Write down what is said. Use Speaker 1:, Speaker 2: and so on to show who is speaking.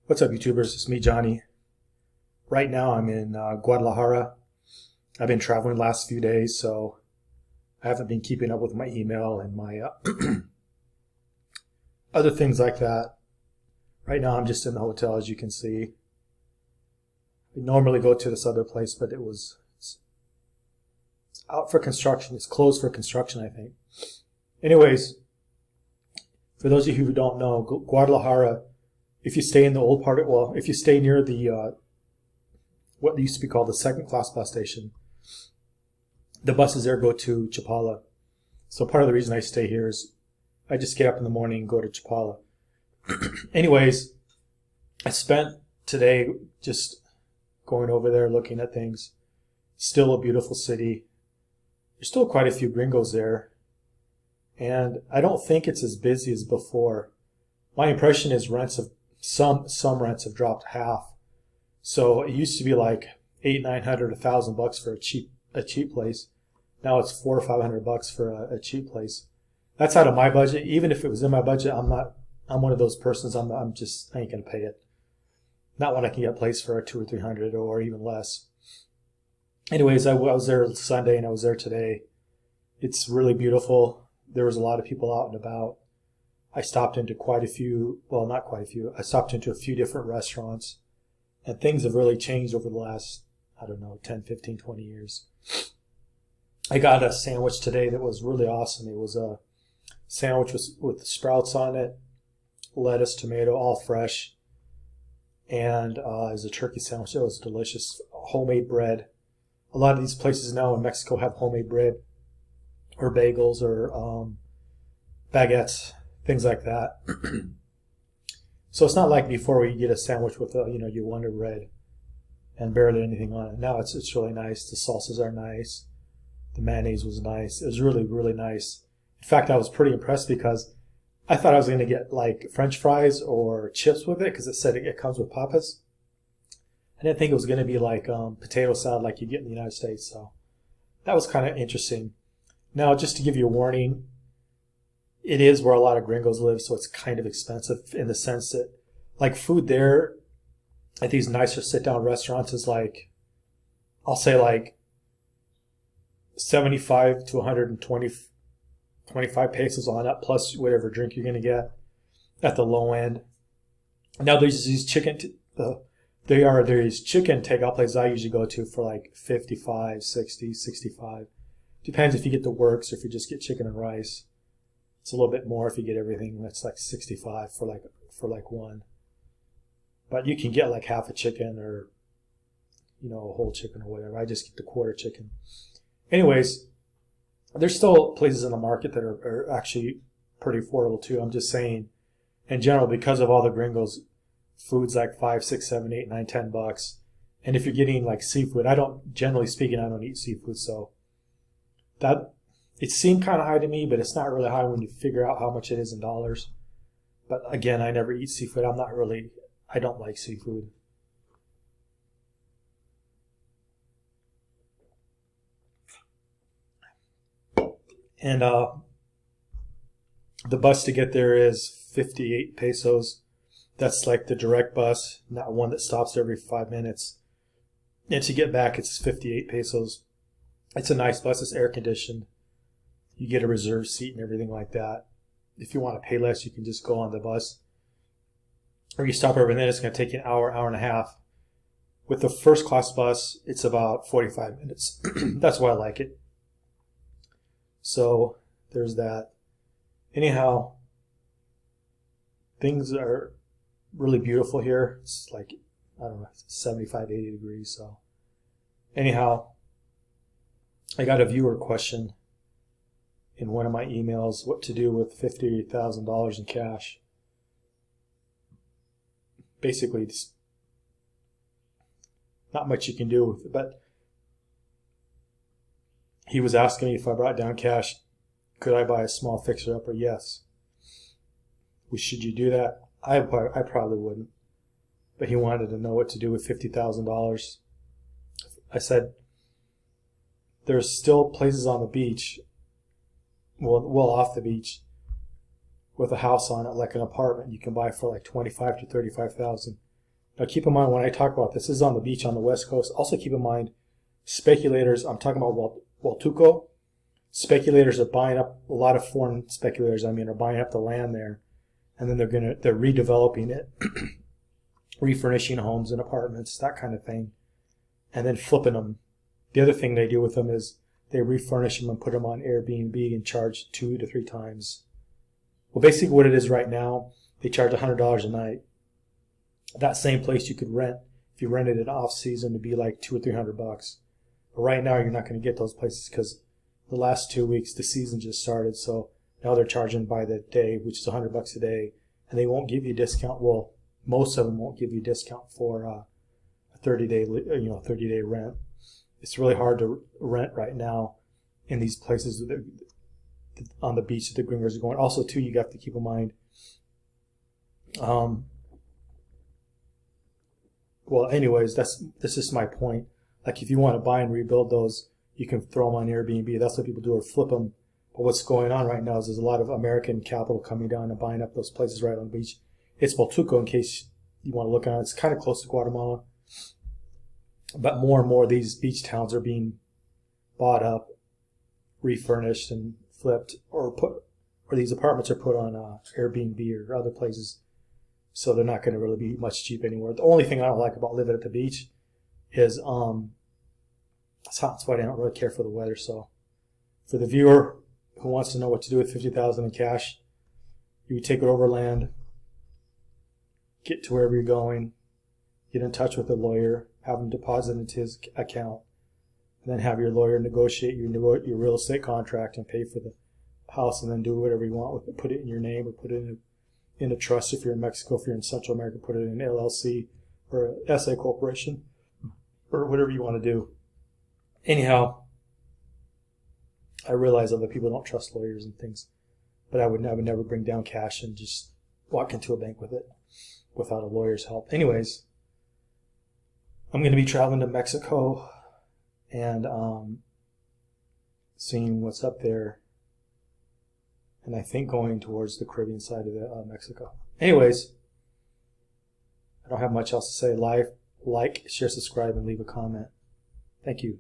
Speaker 1: What's up, YouTubers? It's me, Johnny. Right now, I'm in Guadalajara. I've been traveling the last few days, so I haven't been keeping up with my email and my other things like that. Right now, I'm just in the hotel, as you can see. I normally go to this other place, but it's out for construction. It's closed for construction, I think. Anyways, for those of you who don't know, Guadalajara, if you stay in the old part, if you stay near the what used to be called the second class bus station, the buses there go to Chapala. So part of the reason I stay here is I just get up in the morning and go to Chapala. Anyways, I spent today just going over there looking at things. Still a beautiful city. There's still quite a few gringos there, and I don't think it's as busy as before. My impression is some rents have dropped half. So it used to be like $800, $900, $1,000 for a cheap place. Now it's $400 or $500 for a cheap place. That's out of my budget. Even if it was in my budget, I'm one of those persons. I ain't gonna pay it. Not when I can get a place for $200 or $300 or even less. Anyways, I was there Sunday and I was there today. It's really beautiful. There was a lot of people out and about. I stopped into quite a few, well, not quite a few. I stopped into a few different restaurants, and things have really changed over the last, I don't know, 10, 15, 20 years. I got a sandwich today that was really awesome. It was a sandwich with sprouts on it, lettuce, tomato, all fresh, and it was a turkey sandwich. It was delicious. Homemade bread. A lot of these places now in Mexico have homemade bread, or bagels, or baguettes, things like that. So it's not like before where you get a sandwich with your Wonder Bread and barely anything on it. Now it's really nice. The salsas are nice. The mayonnaise was nice. It was really, really nice. In fact, I was pretty impressed because I thought I was going to get like French fries or chips with it because it said it comes with papas. I didn't think it was going to be like potato salad like you get in the United States. So that was kind of interesting. Now, just to give you a warning, it is where a lot of gringos live, so it's kind of expensive in the sense that, like, food there at these nicer sit-down restaurants is like, I'll say like 75 to 125 pesos on up, plus whatever drink you're going to get at the low end. Now there's these chicken takeout places I usually go to for like 55, 60, 65. Depends if you get the works or if you just get chicken and rice. It's a little bit more if you get everything. That's like 65 for one. But you can get like half a chicken or a whole chicken or whatever. I just get the quarter chicken. Anyways, there's still places in the market that are actually pretty affordable too. I'm just saying, in general, because of all the gringos, food's like $5, $6, $7, $8, $9, $10. And if you're getting like seafood, generally speaking, I don't eat seafood, so that it seemed kind of high to me, but it's not really high when you figure out how much it is in dollars. But again, I never eat seafood. I don't like seafood. And the bus to get there is 58 pesos. That's like the direct bus, not one that stops every 5 minutes. And to get back, it's 58 pesos. It's a nice bus. It's air conditioned. You get a reserved seat and everything like that. If you want to pay less, you can just go on the bus. Or you stop over, and then it's going to take you an hour, hour and a half. With the first class bus, it's about 45 minutes. That's why I like it. So there's that. Anyhow, things are really beautiful here. It's like, I don't know, 75, 80 degrees. So anyhow, I got a viewer question in one of my emails, what to do with $50,000 in cash. Basically, it's not much you can do with it, but he was asking me if I brought down cash, could I buy a small fixer-upper? Yes. Well, should you do that? I probably wouldn't, but he wanted to know what to do with $50,000. I said, there's still places on the beach, well off the beach, with a house on it, like an apartment, you can buy for like 25 to 35,000. Now keep in mind when I talk about this is on the beach on the west coast. Also keep in mind speculators, I'm talking about Hualtuco. Speculators are buying up, a lot of foreign speculators, I mean, are buying up the land there, and then they're redeveloping it, refurnishing homes and apartments, that kind of thing, and then flipping them. The other thing they do with them is they refurnish them and put them on Airbnb and charge 2 to 3 times. Well, basically what it is right now, they charge $100 a night. That same place you could rent, if you rented it off season, to be like $200 or $300. But right now you're not going to get those places because the last 2 weeks the season just started, so now they're charging by the day, which is $100 a day, and they won't give you a discount. Well, most of them won't give you a discount for a 30-day rent. It's really hard to rent right now in these places on the beach that the gringos are going. Also, too, you have to keep in mind. Well, anyways, that's just my point. Like, if you want to buy and rebuild those, you can throw them on Airbnb. That's what people do, or flip them. But what's going on right now is there's a lot of American capital coming down and buying up those places right on the beach. It's Hualtuco, in case you want to look at it. It's kind of close to Guatemala. But more and more of these beach towns are being bought up, refurnished, and flipped, or these apartments are put on Airbnb or other places. So they're not going to really be much cheap anymore. The only thing I don't like about living at the beach is it's hot, so I don't really care for the weather. So for the viewer who wants to know what to do with $50,000 in cash, you would take it overland, get to wherever you're going, get in touch with a lawyer, have him deposit into his account, and then have your lawyer negotiate your real estate contract and pay for the house, and then do whatever you want with it. Put it in your name or put it in a trust if you're in Mexico. If you're in Central America, put it in an LLC or an SA corporation or whatever you want to do. Anyhow, I realize other people don't trust lawyers and things, but I would never bring down cash and just walk into a bank with it without a lawyer's help. Anyways, I'm going to be traveling to Mexico and seeing what's up there, and I think going towards the Caribbean side of Mexico. Anyways, I don't have much else to say. Like, share, subscribe, and leave a comment. Thank you.